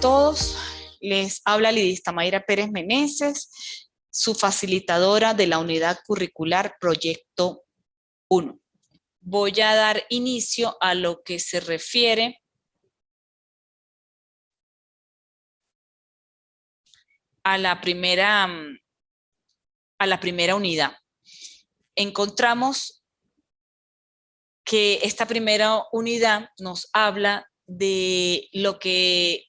todos, les habla Lidista Mayra Pérez Meneses, su facilitadora de la unidad curricular Proyecto 1. Voy a dar inicio a lo que se refiere a la primera unidad. Encontramos que esta primera unidad nos habla de lo que,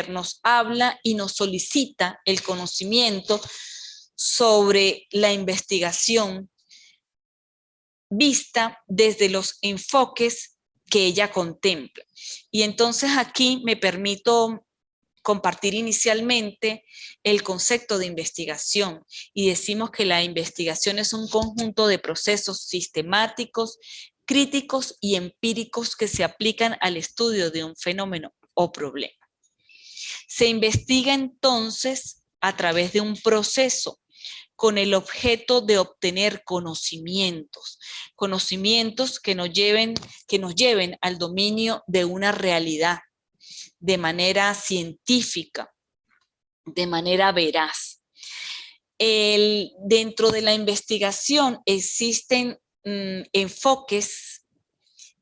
nos habla y nos solicita el conocimiento sobre la investigación vista desde los enfoques que ella contempla. Y entonces aquí me permito compartir inicialmente el concepto de investigación y decimos que la investigación es un conjunto de procesos sistemáticos, críticos y empíricos que se aplican al estudio de un fenómeno o problema. Se investiga entonces a través de un proceso con el objeto de obtener conocimientos que nos lleven al dominio de una realidad de manera científica, de manera veraz. Dentro de la investigación existen enfoques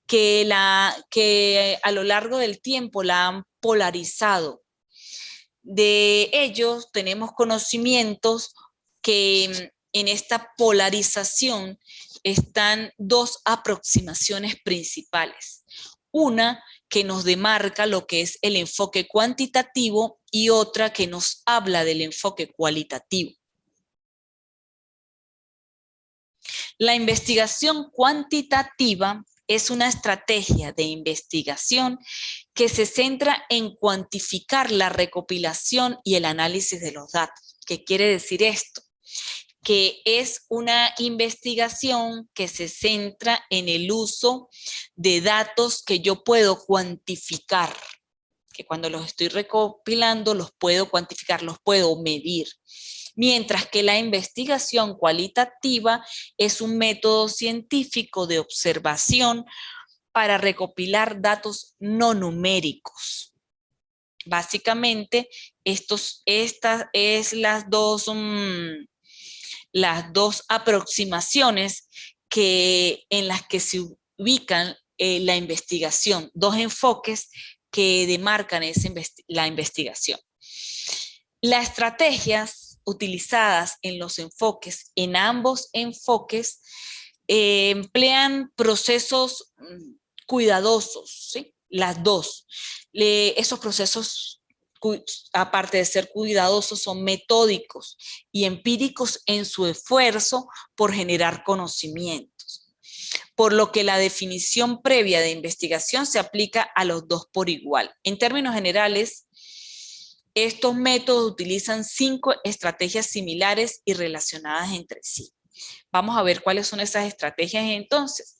que a lo largo del tiempo la han polarizado. De ellos tenemos conocimientos que en esta polarización están dos aproximaciones principales. Una que nos demarca lo que es el enfoque cuantitativo y otra que nos habla del enfoque cualitativo. La investigación cuantitativa es una estrategia de investigación que se centra en cuantificar la recopilación y el análisis de los datos. ¿Qué quiere decir esto? Que es una investigación que se centra en el uso de datos que yo puedo cuantificar, que cuando los estoy recopilando los puedo cuantificar, los puedo medir. Mientras que la investigación cualitativa es un método científico de observación para recopilar datos no numéricos. Básicamente, estas es las dos aproximaciones en las que se ubican la investigación, dos enfoques que demarcan la investigación. Las estrategias utilizadas en los enfoques, en ambos enfoques, emplean procesos cuidadosos, ¿sí? Las dos. Esos procesos, aparte de ser cuidadosos, son metódicos y empíricos en su esfuerzo por generar conocimientos. Por lo que la definición previa de investigación se aplica a los dos por igual. En términos generales, estos métodos utilizan 5 estrategias similares y relacionadas entre sí. Vamos a ver cuáles son esas estrategias entonces.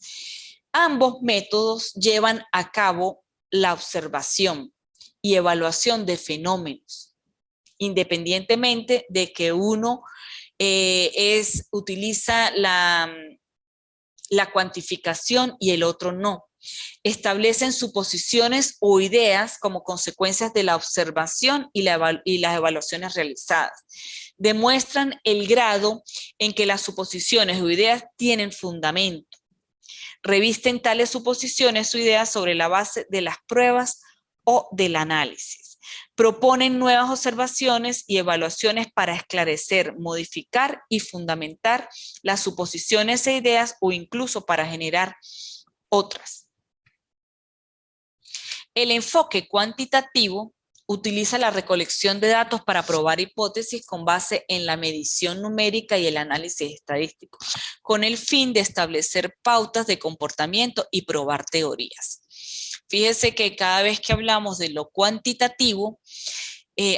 Ambos métodos llevan a cabo la observación y evaluación de fenómenos, independientemente de que uno utiliza la cuantificación y el otro no. Establecen suposiciones o ideas como consecuencias de la observación y las evaluaciones realizadas. Demuestran el grado en que las suposiciones o ideas tienen fundamento. Revisten tales suposiciones o ideas sobre la base de las pruebas o del análisis. Proponen nuevas observaciones y evaluaciones para esclarecer, modificar y fundamentar las suposiciones e ideas o incluso para generar otras. El enfoque cuantitativo utiliza la recolección de datos para probar hipótesis con base en la medición numérica y el análisis estadístico, con el fin de establecer pautas de comportamiento y probar teorías. Fíjese que cada vez que hablamos de lo cuantitativo,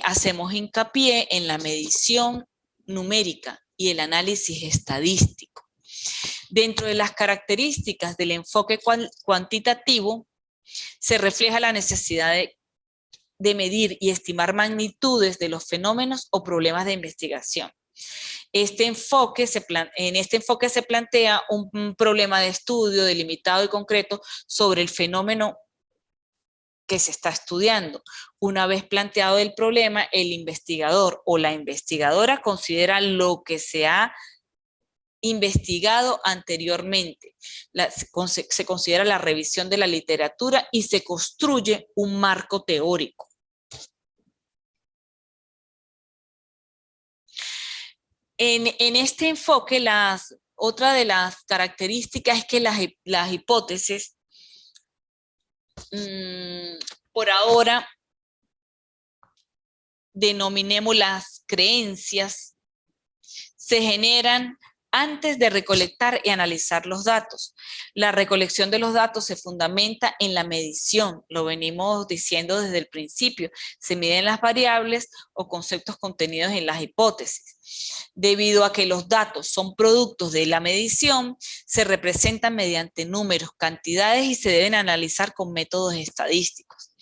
hacemos hincapié en la medición numérica y el análisis estadístico. Dentro de las características del enfoque cuantitativo, se refleja la necesidad de medir y estimar magnitudes de los fenómenos o problemas de investigación. En este enfoque se plantea un problema de estudio delimitado y concreto sobre el fenómeno que se está estudiando. Una vez planteado el problema, el investigador o la investigadora considera lo que se ha investigado anteriormente. Se considera la revisión de la literatura y se construye un marco teórico. En este enfoque, otra de las características es que las hipótesis, por ahora, denominemos las creencias, se generan antes de recolectar y analizar los datos. La recolección de los datos se fundamenta en la medición, lo venimos diciendo desde el principio. Se miden las variables o conceptos contenidos en las hipótesis. Debido a que los datos son productos de la medición, se representan mediante números, cantidades y se deben analizar con métodos estadísticos.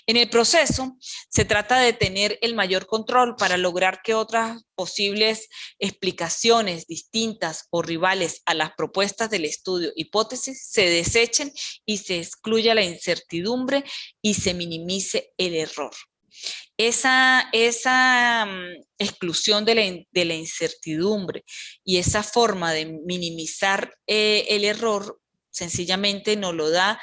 En el proceso, se trata de tener el mayor control para lograr que otras posibles explicaciones distintas o rivales a las propuestas del estudio hipótesis se desechen y se excluya la incertidumbre y se minimice el error. Esa exclusión de la incertidumbre y esa forma de minimizar el error sencillamente nos lo da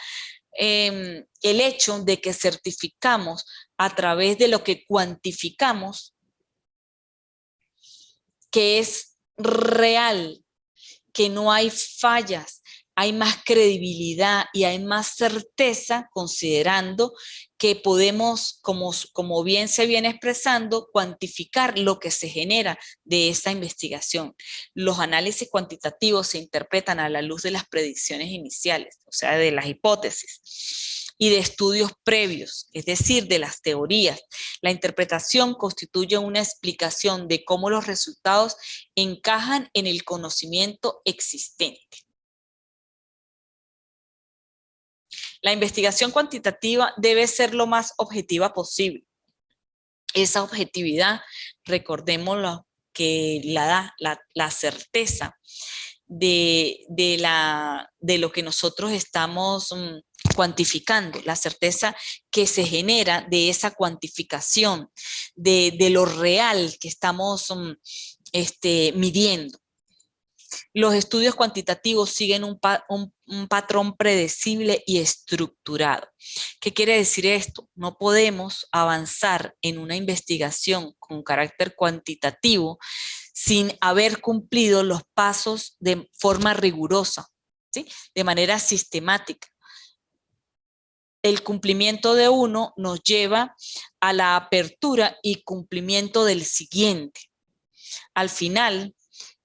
el hecho de que certificamos a través de lo que cuantificamos que es real, que no hay fallas, hay más credibilidad y hay más certeza considerando que podemos, como bien se viene expresando, cuantificar lo que se genera de esa investigación. Los análisis cuantitativos se interpretan a la luz de las predicciones iniciales, o sea, de las hipótesis y de estudios previos, es decir, de las teorías. La interpretación constituye una explicación de cómo los resultados encajan en el conocimiento existente. La investigación cuantitativa debe ser lo más objetiva posible. Esa objetividad, recordémoslo, que la da la certeza de lo que nosotros estamos cuantificando, la certeza que se genera de esa cuantificación, de lo real que estamos midiendo. Los estudios cuantitativos siguen un patrón predecible y estructurado. ¿Qué quiere decir esto? No podemos avanzar en una investigación con carácter cuantitativo sin haber cumplido los pasos de forma rigurosa, ¿sí? De manera sistemática. El cumplimiento de uno nos lleva a la apertura y cumplimiento del siguiente. Al final,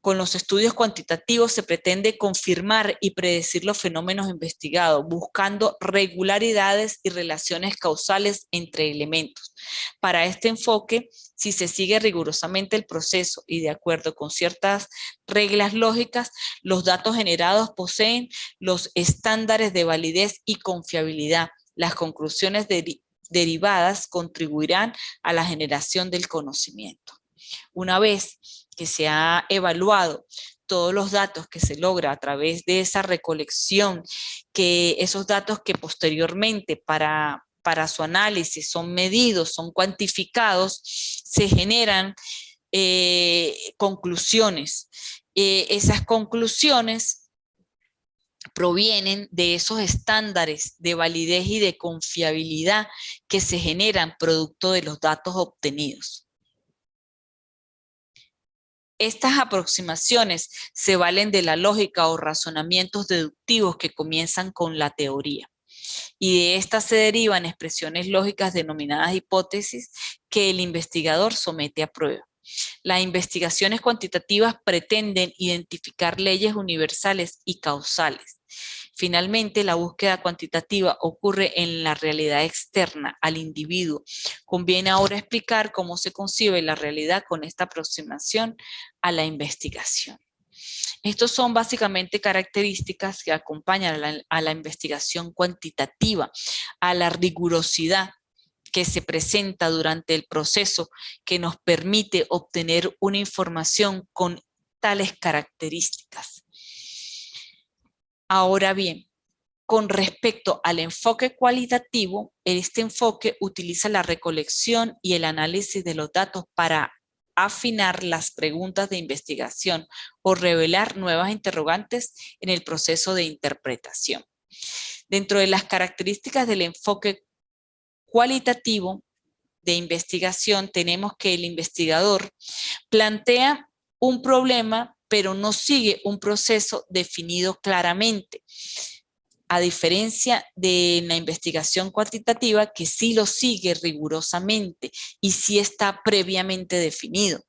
con los estudios cuantitativos se pretende confirmar y predecir los fenómenos investigados, buscando regularidades y relaciones causales entre elementos. Para este enfoque, si se sigue rigurosamente el proceso y de acuerdo con ciertas reglas lógicas, los datos generados poseen los estándares de validez y confiabilidad. Las conclusiones derivadas contribuirán a la generación del conocimiento. Una vez que se ha evaluado todos los datos que se logra a través de esa recolección, que esos datos que posteriormente para su análisis son medidos, son cuantificados, se generan conclusiones. Esas conclusiones provienen de esos estándares de validez y de confiabilidad que se generan producto de los datos obtenidos. Estas aproximaciones se valen de la lógica o razonamientos deductivos que comienzan con la teoría. Y de estas se derivan expresiones lógicas denominadas hipótesis que el investigador somete a prueba. Las investigaciones cuantitativas pretenden identificar leyes universales y causales. Finalmente, la búsqueda cuantitativa ocurre en la realidad externa al individuo. Conviene ahora explicar cómo se concibe la realidad con esta aproximación a la investigación. Estos son básicamente características que acompañan a la investigación cuantitativa, a la rigurosidad que se presenta durante el proceso que nos permite obtener una información con tales características. Ahora bien, con respecto al enfoque cualitativo, este enfoque utiliza la recolección y el análisis de los datos para afinar las preguntas de investigación o revelar nuevas interrogantes en el proceso de interpretación. Dentro de las características del enfoque cualitativo de investigación, tenemos que el investigador plantea un problema, pero no sigue un proceso definido claramente, a diferencia de la investigación cuantitativa, que sí lo sigue rigurosamente y sí está previamente definido.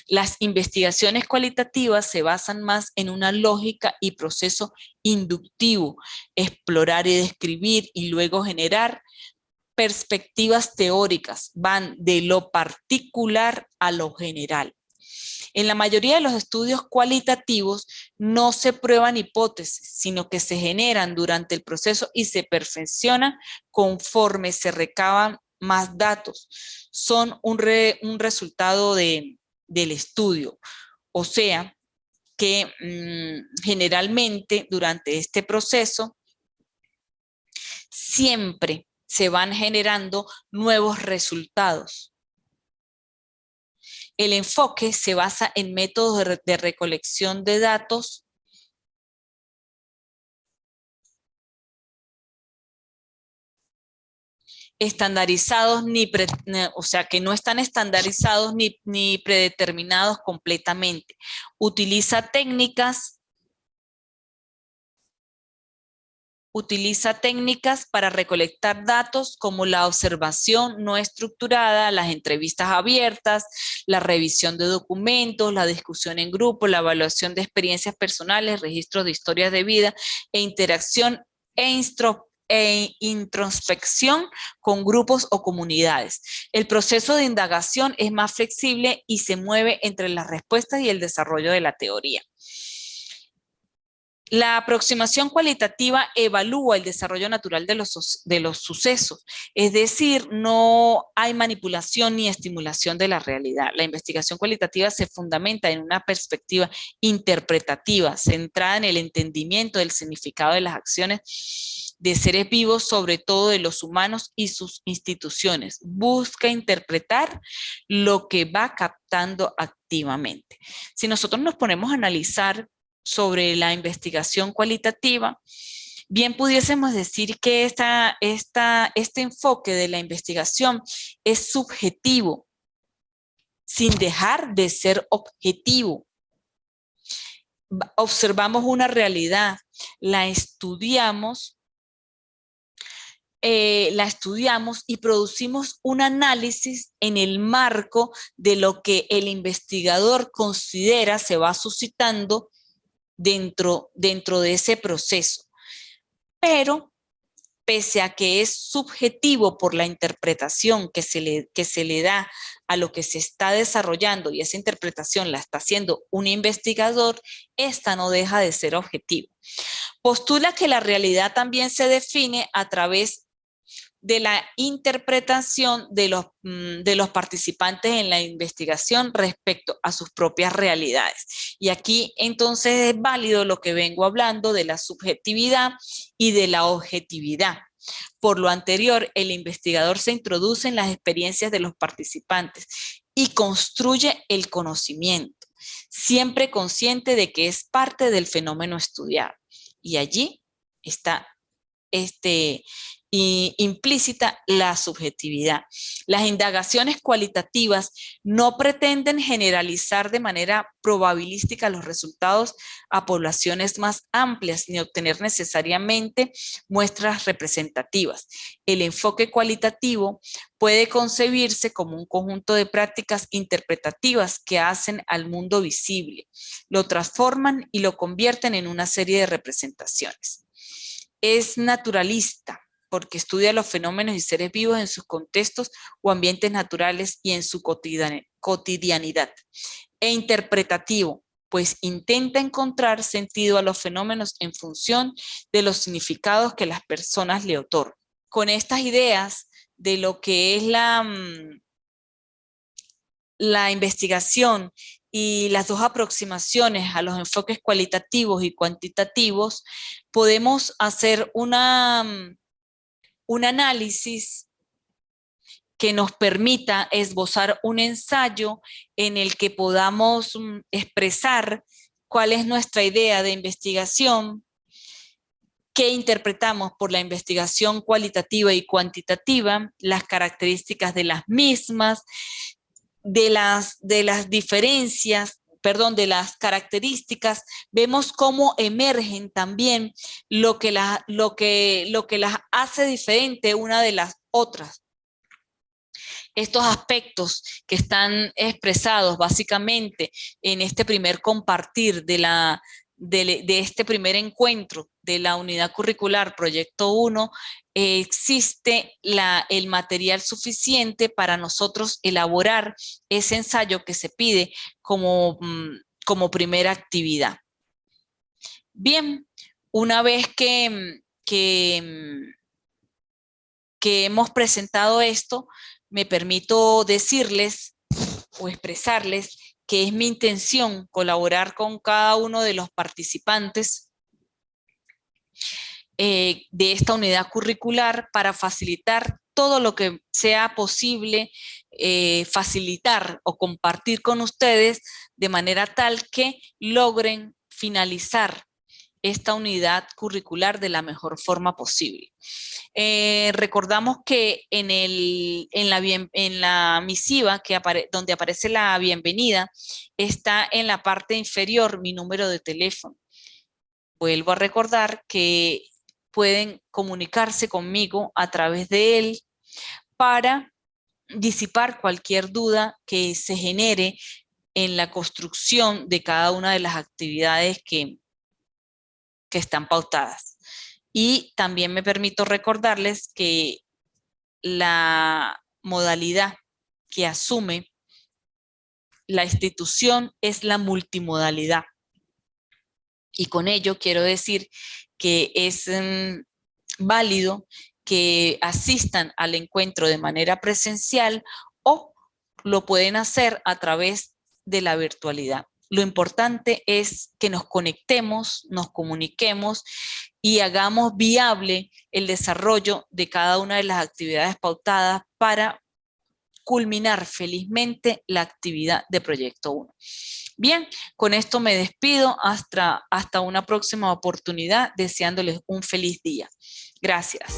Las investigaciones cualitativas se basan más en una lógica y proceso inductivo, explorar y describir y luego generar perspectivas teóricas, van de lo particular a lo general. En la mayoría de los estudios cualitativos no se prueban hipótesis, sino que se generan durante el proceso y se perfeccionan conforme se recaban más datos. Son un resultado del estudio. O sea, que generalmente durante este proceso siempre se van generando nuevos resultados. El enfoque se basa en métodos de recolección de datos estandarizados, o sea, que no están estandarizados ni predeterminados completamente. Utiliza técnicas para recolectar datos como la observación no estructurada, las entrevistas abiertas, la revisión de documentos, la discusión en grupo, la evaluación de experiencias personales, registros de historias de vida e interacción e introspección con grupos o comunidades. El proceso de indagación es más flexible y se mueve entre las respuestas y el desarrollo de la teoría. La aproximación cualitativa evalúa el desarrollo natural de los sucesos, es decir, no hay manipulación ni estimulación de la realidad. La investigación cualitativa se fundamenta en una perspectiva interpretativa, centrada en el entendimiento del significado de las acciones de seres vivos, sobre todo de los humanos y sus instituciones. Busca interpretar lo que va captando activamente. Si nosotros nos ponemos a analizar sobre la investigación cualitativa, bien pudiésemos decir que este enfoque de la investigación es subjetivo, sin dejar de ser objetivo. Observamos una realidad, la estudiamos y producimos un análisis en el marco de lo que el investigador considera se va suscitando dentro de ese proceso. Pero pese a que es subjetivo por la interpretación que se le da a lo que se está desarrollando, y esa interpretación la está haciendo un investigador, esta no deja de ser objetivo. Postula que la realidad también se define a través de la interpretación de los participantes en la investigación respecto a sus propias realidades. Y aquí entonces es válido lo que vengo hablando de la subjetividad y de la objetividad. Por lo anterior, el investigador se introduce en las experiencias de los participantes y construye el conocimiento, siempre consciente de que es parte del fenómeno estudiado. Y allí está implícita la subjetividad. Las indagaciones cualitativas no pretenden generalizar de manera probabilística los resultados a poblaciones más amplias, ni obtener necesariamente muestras representativas. El enfoque cualitativo puede concebirse como un conjunto de prácticas interpretativas que hacen al mundo visible, lo transforman y lo convierten en una serie de representaciones. Es naturalista, porque estudia los fenómenos y seres vivos en sus contextos o ambientes naturales y en su cotidianidad. E interpretativo, pues intenta encontrar sentido a los fenómenos en función de los significados que las personas le otorgan. Con estas ideas de lo que es la investigación y las dos aproximaciones a los enfoques cualitativos y cuantitativos, podemos hacer un análisis que nos permita esbozar un ensayo en el que podamos expresar cuál es nuestra idea de investigación, qué interpretamos por la investigación cualitativa y cuantitativa, las características de las mismas, de las diferencias, perdón, de las características, vemos cómo emergen también lo que las hace diferente una de las otras. Estos aspectos que están expresados básicamente en este primer compartir de este primer encuentro de la unidad curricular Proyecto 1, existe el material suficiente para nosotros elaborar ese ensayo que se pide como primera actividad. Bien, una vez que hemos presentado esto, me permito decirles o expresarles que es mi intención colaborar con cada uno de los participantes de esta unidad curricular para facilitar todo lo que sea posible, facilitar o compartir con ustedes de manera tal que logren finalizar esta unidad curricular de la mejor forma posible. Recordamos que en la misiva donde aparece la bienvenida está en la parte inferior mi número de teléfono. Vuelvo a recordar que pueden comunicarse conmigo a través de él para disipar cualquier duda que se genere en la construcción de cada una de las actividades que están pautadas. Y también me permito recordarles que la modalidad que asume la institución es la multimodalidad. Y con ello quiero decir que es válido que asistan al encuentro de manera presencial o lo pueden hacer a través de la virtualidad. Lo importante es que nos conectemos, nos comuniquemos y hagamos viable el desarrollo de cada una de las actividades pautadas para culminar felizmente la actividad de Proyecto 1. Bien, con esto me despido hasta una próxima oportunidad, deseándoles un feliz día. Gracias.